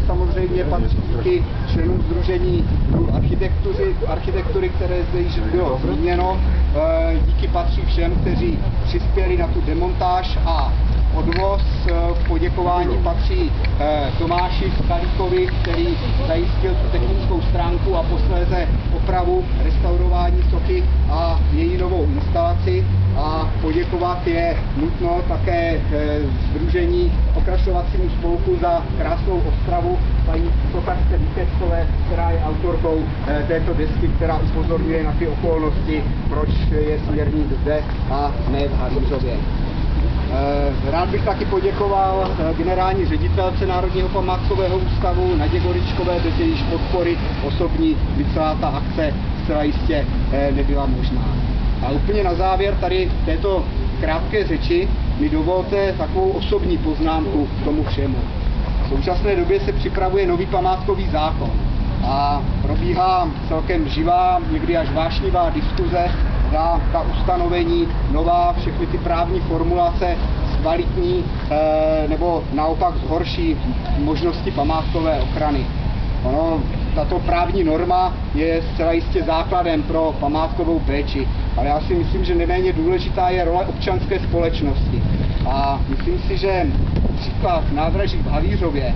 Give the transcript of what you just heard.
Samozřejmě patří díky členům Sdružení architektury, které zde již bylo zmíněno. Díky patří všem, kteří přispěli na tu demontáž a odvoz. Poděkování patří Tomáši Skalíkovi, který zajistil tu technickou stránku a posléze opravu, restaurování sochy a její novou instalaci. A poděkovat je nutno také Sdružení Okrašlovacímu spolku za krásnou ostravu paní sochařce Vítězkové, která je autorkou této desky, která upozorňuje na ty okolnosti, proč je směrník zde a ne v Havířově. Rád bych taky poděkoval generální ředitelce Národního památkového ústavu Nadě Goričkové, bez jejíž podpory osobní by celá ta akce zcela jistě nebyla možná. A úplně na závěr tady této krátké řeči mi dovolte takovou osobní poznámku k tomu všemu. V současné době se připravuje nový památkový zákon a probíhá celkem živá, někdy až vášnivá diskuze, zda ta ustanovení nová, všechny ty právní formulace zkvalitní nebo naopak zhorší možnosti památkové ochrany. Tato právní norma je zcela jistě základem pro památkovou péči, ale já si myslím, že neméně důležitá je role občanské společnosti. A myslím si, že například nádraží v Havířově